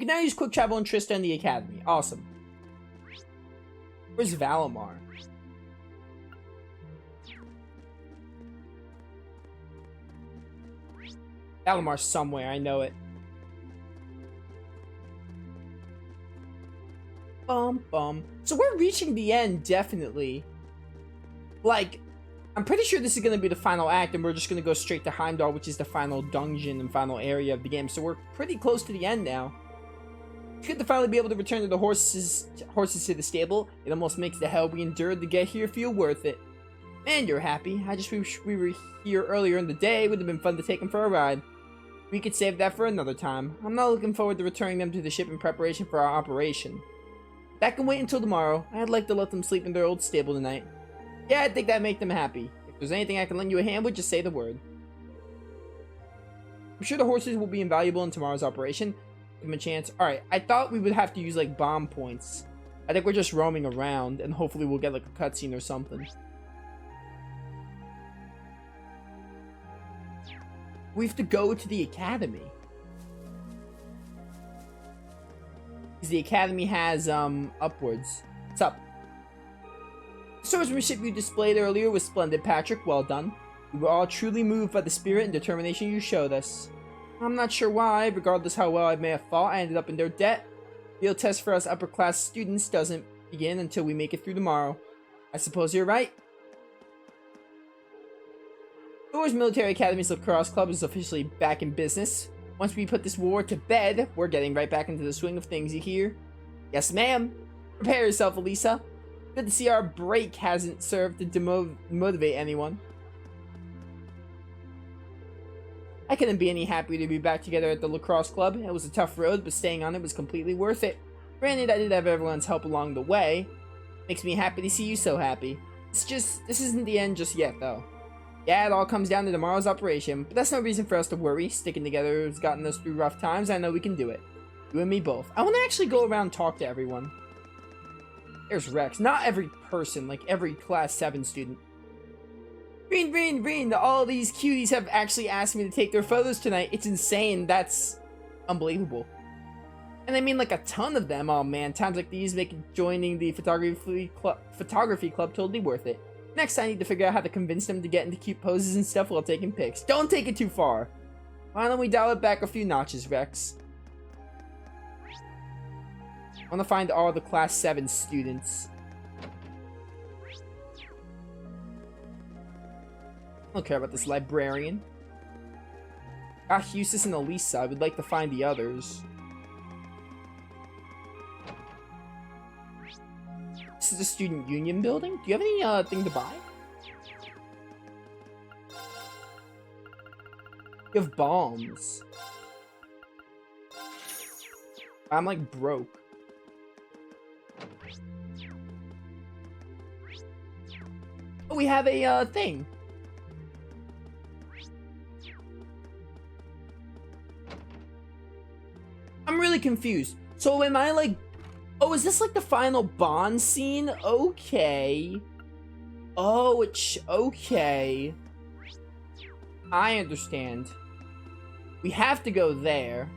can now use quick travel and Trista in the academy. Awesome. Where's Valimar? Valimar's somewhere, I know it. Bum. So we're reaching the end, definitely. Like, I'm pretty sure this is going to be the final act, and we're just going to go straight to Heimdall, which is the final dungeon and final area of the game. So we're pretty close to the end now. It's good to finally be able to return to the horses to the stable. It almost makes the hell we endured to get here feel worth it. Man, you're happy. I just wish we were here earlier in the day. It would have been fun to take them for a ride. We could save that for another time. I'm not looking forward to returning them to the ship in preparation for our operation. That can wait until tomorrow. I'd like to let them sleep in their old stable tonight. Yeah, I think that'd make them happy. If there's anything I can lend you a hand with, just say the word. I'm sure the horses will be invaluable in tomorrow's operation. Give them a chance. Alright, I thought we would have to use, like, bomb points. I think we're just roaming around, and hopefully we'll get, like, a cutscene or something. We have to go to the academy. Because the academy has, upwards. What's up? The swordsmanship you displayed earlier was splendid, Patrick. Well done. We were all truly moved by the spirit and determination you showed us. I'm not sure why, regardless how well I may have fought, I ended up in their debt. The real test for us upper-class students doesn't begin until we make it through tomorrow. I suppose you're right. Thor's Military Academy's lacrosse club is officially back in business. Once we put this war to bed, we're getting right back into the swing of things, you hear? Yes, ma'am. Prepare yourself, Elisa. Good to see our break hasn't served to demotivate anyone. I couldn't be any happier to be back together at the lacrosse club. It was a tough road, but staying on it was completely worth it. Granted, I did have everyone's help along the way. Makes me happy to see you so happy. This isn't the end just yet, though. Yeah, it all comes down to tomorrow's operation, but that's no reason for us to worry. Sticking together has gotten us through rough times. I know we can do it. You and me both. I want to actually go around and talk to everyone. There's Rex. Not every person, like every class 7 student. Breen, all these cuties have actually asked me to take their photos tonight. It's insane. That's unbelievable. And I mean, like, a ton of them. Oh man, times like these make joining the photography club totally worth it. Next, I need to figure out how to convince them to get into cute poses and stuff while taking pics. Don't take it too far. Why don't we dial it back a few notches, Rex? I want to find all the class 7 students. I don't care about this librarian. Got Husis and Elisa. I would like to find the others. This is a student union building. Do you have any thing to buy? You have bombs. I'm like broke. Oh, we have a thing. I'm really confused. So am I like... Oh, is this like the final Bond scene? Okay. Oh, it's... Okay. I understand. We have to go there.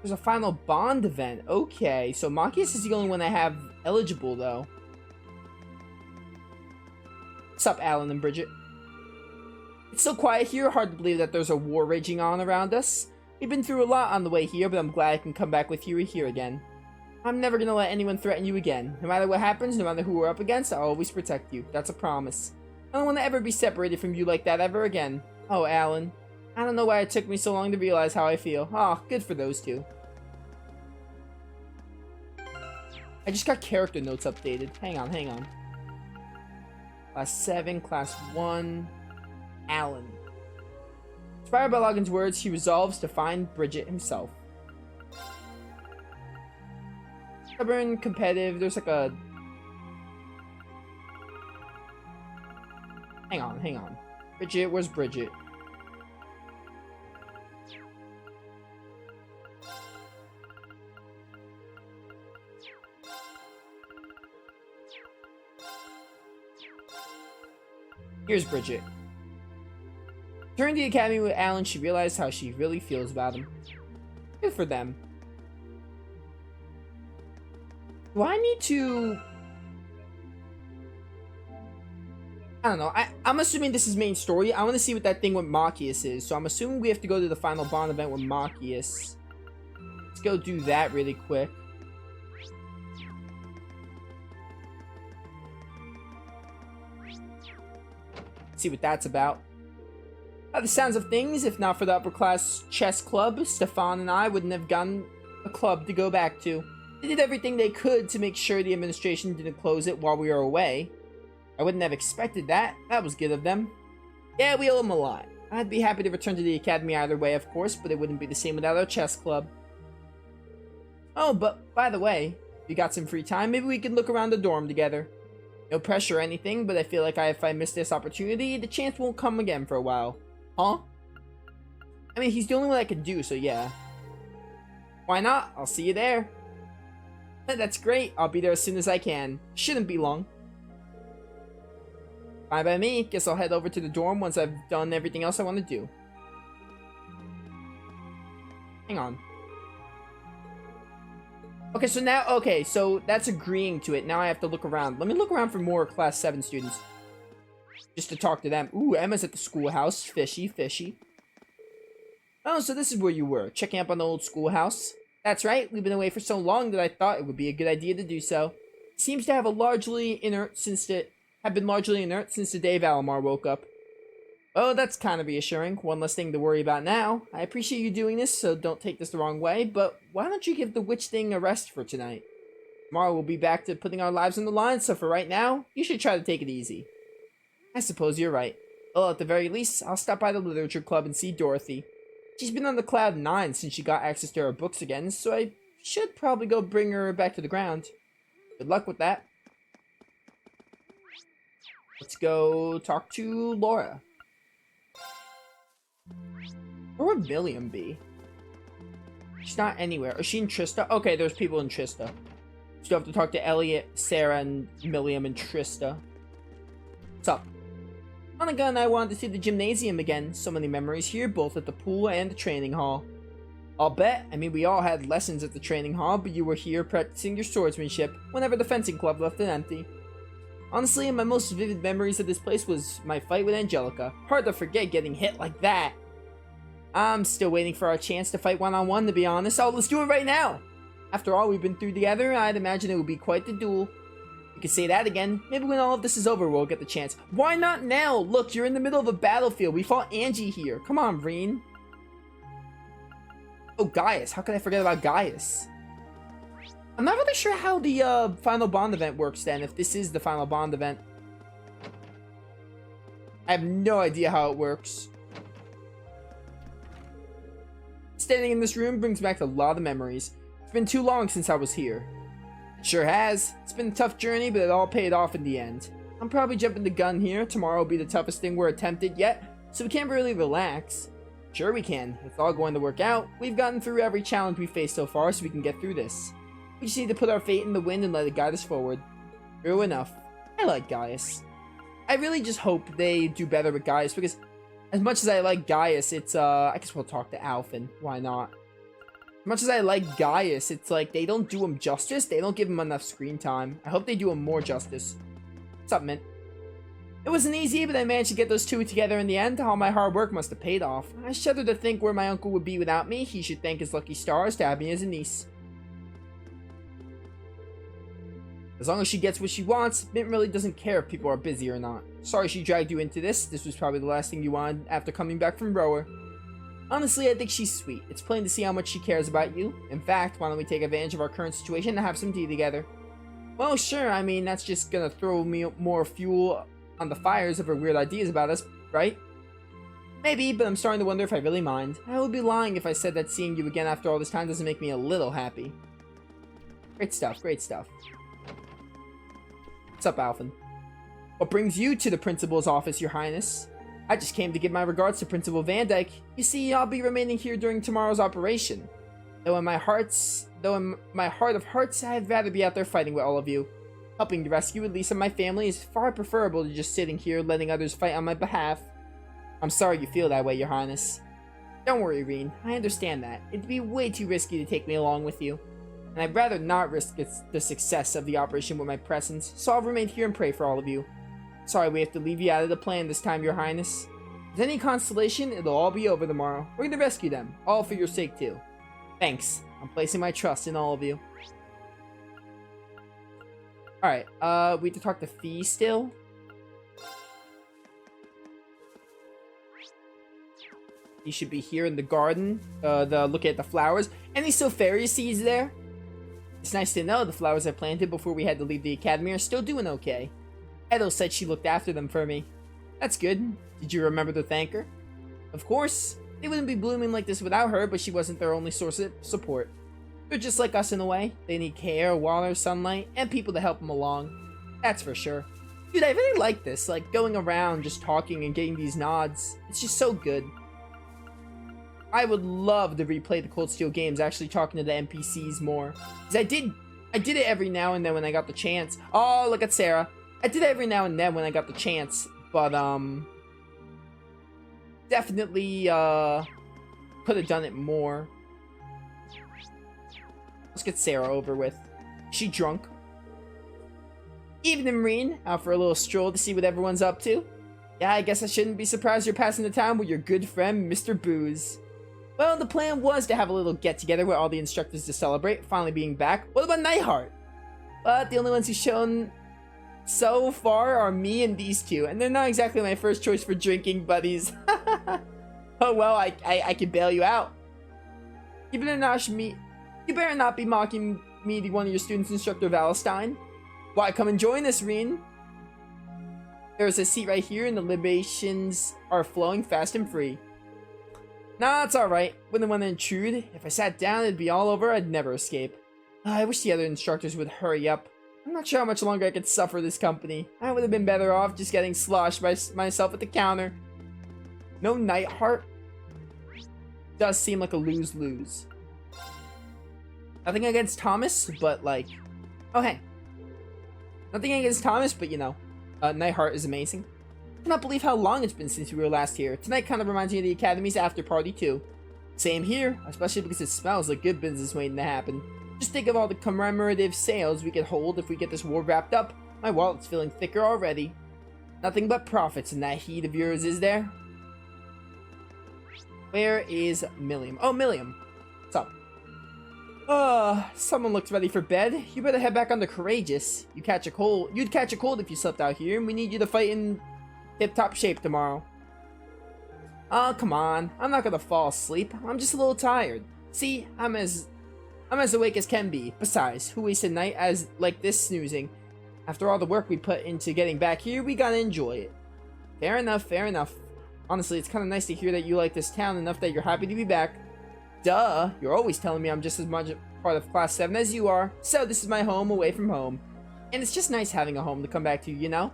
There's a final Bond event. Okay, so Machias is the only one I have eligible, though. What's up, Alan and Bridget? It's so quiet here, hard to believe that there's a war raging on around us. We've been through a lot on the way here, but I'm glad I can come back with you here again. I'm never gonna let anyone threaten you again. No matter what happens, no matter who we're up against, I'll always protect you. That's a promise. I don't want to ever be separated from you like that ever again. Oh, Alan. I don't know why it took me so long to realize how I feel. Oh, good for those two. I just got character notes updated. Hang on. Class 7, Class 1, Alan. Inspired by Logan's words, he resolves to find Bridget himself. Stubborn, competitive, there's like a... Hang on. Bridget, where's Bridget? Here's Bridget. During the academy with Alan, she realized how she really feels about him. Good for them. Do I need to... I don't know. I'm assuming this is main story. I want to see what that thing with Machias is. So I'm assuming we have to go to the final Bond event with Machias. Let's go do that really quick. See what that's about. By the sounds of things, if not for the upper class chess club, Stefan and I wouldn't have gotten a club to go back to. They did everything they could to make sure the administration didn't close it while we were away. I wouldn't have expected that. That was good of them. Yeah, we owe them a lot. I'd be happy to return to the academy either way, of course, but it wouldn't be the same without our chess club. Oh, but by the way, if you got some free time, maybe we can look around the dorm together. No pressure or anything, but I feel like if I miss this opportunity, the chance won't come again for a while. Huh? I mean, he's the only one I can do, so yeah. Why not? I'll see you there. That's great. I'll be there as soon as I can. Shouldn't be long. Fine by me. Guess I'll head over to the dorm once I've done everything else I want to do. Hang on. Okay, so now, so that's agreeing to it. Now I have to look around. Let me look around for more Class 7 students. Just to talk to them. Ooh, Emma's at the schoolhouse. Fishy, fishy. Oh, so this is where you were. Checking up on the old schoolhouse. That's right. We've been away for so long that I thought it would be a good idea to do so. It seems to have been largely inert since the day Valimar woke up. Oh, that's kind of reassuring. One less thing to worry about now. I appreciate you doing this, so don't take this the wrong way, but why don't you give the witch thing a rest for tonight? Tomorrow we'll be back to putting our lives on the line, so for right now, you should try to take it easy. I suppose you're right. Well, at the very least, I'll stop by the literature club and see Dorothy. She's been on the cloud 9 since she got access to her books again, so I should probably go bring her back to the ground. Good luck with that. Let's go talk to Laura. Where would William be? She's not anywhere. Is she in Trista? Okay, there's people in Trista. Still have to talk to Elliot, Sarah, and William and Trista. What's up? Monica and I wanted to see the gymnasium again. So many memories here, both at the pool and the training hall. I'll bet. I mean, we all had lessons at the training hall, but you were here practicing your swordsmanship whenever the fencing club left it empty. Honestly, my most vivid memories of this place was my fight with Angelica. Hard to forget getting hit like that. I'm still waiting for our chance to fight one-on-one, to be honest. Oh, let's do it right now! After all we've been through together, I'd imagine it would be quite the duel. You could say that again. Maybe when all of this is over, we'll get the chance. Why not now? Look, you're in the middle of a battlefield. We fought Angie here. Come on, Vreen. Oh, Gaius. How could I forget about Gaius? I'm not really sure how the final Bond event works then, if this is the final Bond event. I have no idea how it works. Standing in this room brings back a lot of memories. It's been too long since I was here. It sure has. It's been a tough journey, but it all paid off in the end. I'm probably jumping the gun here. Tomorrow will be the toughest thing we're attempted yet, so we can't really relax. Sure we can. It's all going to work out. We've gotten through every challenge we faced so far, so we can get through this. We just need to put our fate in the wind and let it guide us forward. True enough. I like Gaius. I really just hope they do better with Gaius, because as much as I like Gaius, it's, I guess we'll talk to Alphen. Why not? As much as I like Gaius, it's like, they don't do him justice. They don't give him enough screen time. I hope they do him more justice. What's up, Mint? It wasn't easy, but I managed to get those two together in the end. All my hard work must have paid off. I shudder to think where my uncle would be without me. He should thank his lucky stars to have me as a niece. As long as she gets what she wants, Mint really doesn't care if people are busy or not. Sorry she dragged you into this. This was probably the last thing you wanted after coming back from Rower. Honestly, I think she's sweet. It's plain to see how much she cares about you. In fact, why don't we take advantage of our current situation and have some tea together? Well, sure. I mean, that's just gonna throw me more fuel on the fires of her weird ideas about us, right? Maybe, but I'm starting to wonder if I really mind. I would be lying if I said that seeing you again after all this time doesn't make me a little happy. Great stuff, great stuff. What's up, Alphen? What brings you to the principal's office, Your Highness? I just came to give my regards to Principal Van Dyke. You see, I'll be remaining here during tomorrow's operation. Though in my heart of hearts, I'd rather be out there fighting with all of you. Helping to rescue at least of my family is far preferable to just sitting here letting others fight on my behalf. I'm sorry you feel that way, Your Highness. Don't worry, Reen. I understand that. It'd be way too risky to take me along with you. And I'd rather not risk the success of the operation with my presence, so I'll remain here and pray for all of you. Sorry we have to leave you out of the plan this time, Your Highness. If there's any consolation, it'll all be over tomorrow. We're gonna rescue them, all for your sake too. Thanks. I'm placing my trust in all of you. Alright, we have to talk to Fee still? He should be here in the garden, looking at the flowers. Any Sofaria seeds there? It's nice to know the flowers I planted before we had to leave the academy are still doing okay. Edo said she looked after them for me. That's good. Did you remember to thank her? Of course. They wouldn't be blooming like this without her, but she wasn't their only source of support. They're just like us in a way. They need care, water, sunlight, and people to help them along. That's for sure. Dude, I really like this. Like, going around, just talking and getting these nods. It's just so good. I would love to replay the Cold Steel games, actually talking to the NPCs more. Because I did it every now and then when I got the chance. Oh, look at Sarah. I did it every now and then when I got the chance. But, definitely, could have done it more. Let's get Sarah over with. Is she drunk? Evening, Reen. Out for a little stroll to see what everyone's up to. Yeah, I guess I shouldn't be surprised you're passing the time with your good friend, Mr. Booze. Well, the plan was to have a little get-together with all the instructors to celebrate, finally being back. What about Nightheart? But the only ones who've shown so far are me and these two, and they're not exactly my first choice for drinking buddies. Oh well, I can bail you out. You better not be mocking me, the one of your students, Instructor Valentine. Why, come and join us, Reen. There's a seat right here, and the libations are flowing fast and free. Nah, it's alright. Wouldn't want to intrude. If I sat down, it'd be all over. I'd never escape. I wish the other instructors would hurry up. I'm not sure how much longer I could suffer this company. I would have been better off just getting sloshed by myself at the counter. No Nightheart? Does seem like a lose-lose. Nothing against Thomas, but like... Oh, hey. Nothing against Thomas, but you know. Nightheart is amazing. I cannot believe how long it's been since we were last here. Tonight kind of reminds me of the Academy's after party too. Same here, especially because it smells like good business waiting to happen. Just think of all the commemorative sales we could hold if we get this war wrapped up. My wallet's feeling thicker already. Nothing but profits in that heat of yours, is there? Where is Milliam? Oh, Milliam. What's up? Someone looks ready for bed. You better head back on the Courageous. You'd catch a cold if you slept out here, and we need you to fight in tip-top shape tomorrow. Oh, come on. I'm not gonna fall asleep. I'm just a little tired. See, I'm as awake as can be. Besides, who wastes a night as like this snoozing? After all the work we put into getting back here, we gotta enjoy it. Fair enough, fair enough. Honestly, it's kind of nice to hear that you like this town enough that you're happy to be back. Duh, you're always telling me I'm just as much a part of Class 7 as you are, so this is my home away from home. And it's just nice having a home to come back to, you know?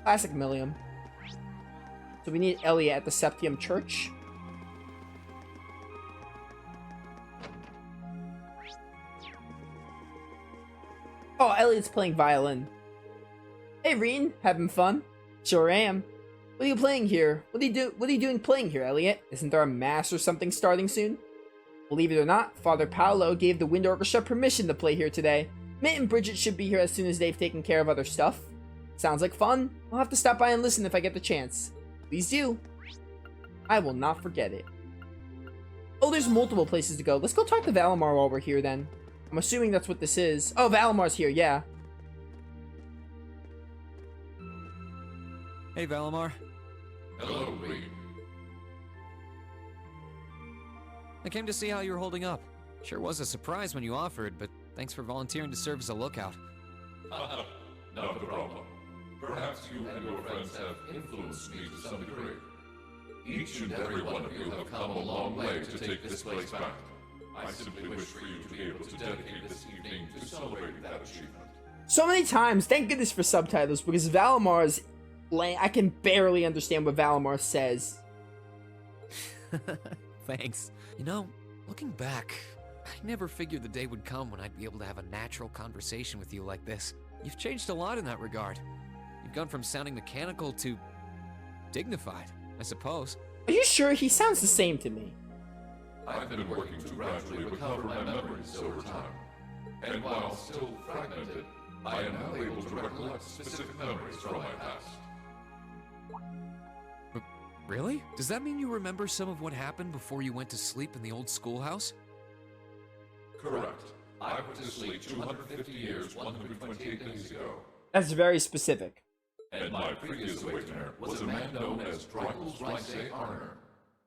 Classic Milliam. So we need Elliot at the Septium Church. Oh, Elliot's playing violin. Hey, Reen, having fun? Sure am. What are you playing here? What are you doing playing here, Elliot? Isn't there a mass or something starting soon? Believe it or not, Father Paolo gave the Wind Orchestra permission to play here today. Mitt and Bridget should be here as soon as they've taken care of other stuff. Sounds like fun. I'll have to stop by and listen if I get the chance. Please do. I will not forget it. Oh, there's multiple places to go. Let's go talk to Valimar while we're here then. I'm assuming that's what this is. Oh, Valimar's here, yeah. Hey, Valimar. Hello, Reed. I came to see how you were holding up. Sure was a surprise when you offered, but thanks for volunteering to serve as a lookout. Not a problem. Perhaps you and your friends have influenced me to some degree. Each and every one of you have come a long way to take this place back. I simply wish for you to be able to dedicate this evening to celebrating that achievement. So many times, thank goodness for subtitles, because Valimar's... I can barely understand what Valimar says. Thanks. You know, looking back, I never figured the day would come when I'd be able to have a natural conversation with you like this. You've changed a lot in that regard. You've gone from sounding mechanical to dignified, I suppose. Are you sure? He sounds the same to me. I've been working to gradually recover my memories over time, and while still fragmented, I am now able to recollect specific memories from my past. Really? Does that mean you remember some of what happened before you went to sleep in the old schoolhouse? Correct. I went to sleep 250 years, 128 days ago. That's very specific. And my previous awakener was a man known as Drykel's Ricey Arner.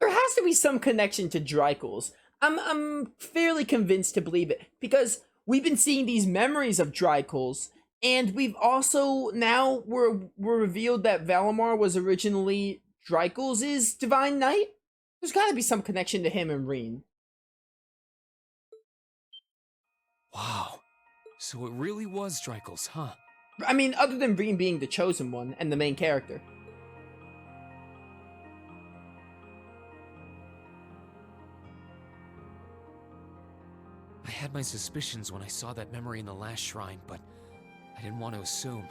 There has to be some connection to Drykel's. I'm fairly convinced to believe it, because we've been seeing these memories of Drykel's, and we've also now we're revealed that Valimar was originally Drykel's Divine Knight. There's got to be some connection to him and Reen. Wow. So it really was Drykel's, huh? I mean, other than Reen being the chosen one and the main character. I had my suspicions when I saw that memory in the last shrine, but I didn't want to assume.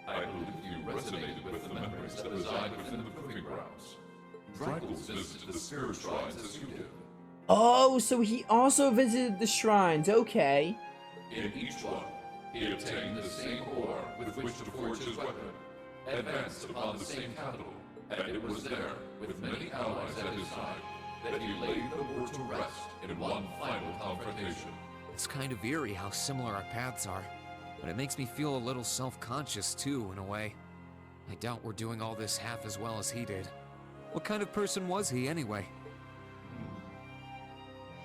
I believe you resonated with the memories that reside within the proving grounds. Drykel's visited the spirit shrines as you did. Oh, so he also visited the shrines, okay. In each one, he obtained the same ore with which to forge his weapon, advanced upon the same capital, and it was there, with many allies at his side, that he laid the war to rest in one final confrontation. It's kind of eerie how similar our paths are, but it makes me feel a little self-conscious too, in a way. I doubt we're doing all this half as well as he did. What kind of person was he, anyway?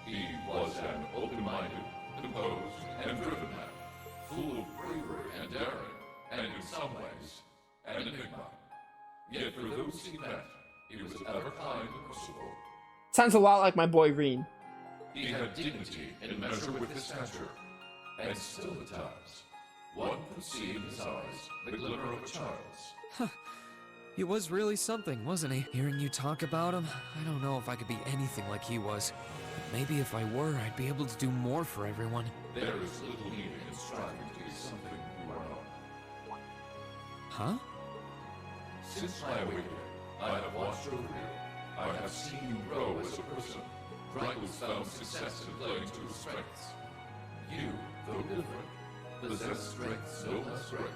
He was an open-minded, composed, and driven man, full of bravery and daring, and in some ways, an enigma. Yet for those he met, he was ever kind and merciful. Sounds a lot like my boy Reen. He had dignity in measure with his stature, and still at times, one could see in his eyes the glimmer of a child's. He was really something, wasn't he? Hearing you talk about him, I don't know if I could be anything like he was. But maybe if I were, I'd be able to do more for everyone. There is little need in striving to be something you are not. Huh? Since my awakening, I have watched over you. I have seen you grow as a person. Drykel's found success in playing to his strengths. You, though different, possess strengths no less great.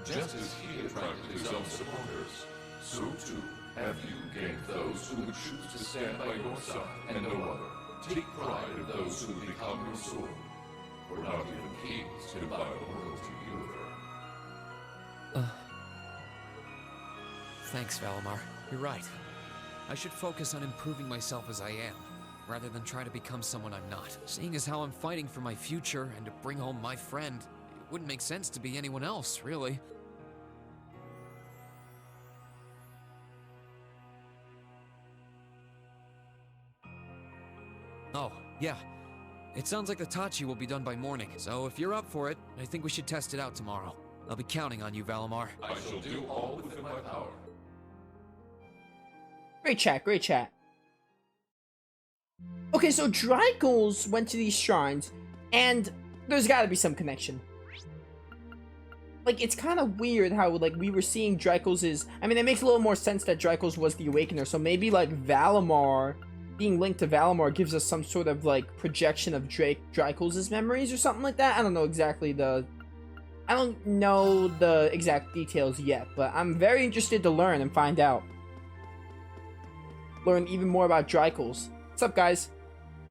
Just as he attracted his own supporters, so too have you gained those who would choose to stand by your side and no other. Take pride in those who will become your sword, for not even kings can buy royalty either. Thanks, Valimar. You're right. I should focus on improving myself as I am, rather than try to become someone I'm not. Seeing as how I'm fighting for my future and to bring home my friend, it wouldn't make sense to be anyone else, really. Oh, yeah. It sounds like the Tachi will be done by morning, so if you're up for it, I think we should test it out tomorrow. I'll be counting on you, Valimar. I shall do all within my power. Great chat, great chat. Okay, so Drykel's went to these shrines, and there's gotta be some connection. Like, it's kind of weird how, like, we were seeing Drykel's I mean, it makes a little more sense that Drykel's was the Awakener, so maybe, like, Valimar, being linked to Valimar gives us some sort of, like, projection of Drykel's memories or something like that. I don't know exactly the exact details yet, but I'm very interested to learn and find out. Learn even more about Drykel's. What's up, guys?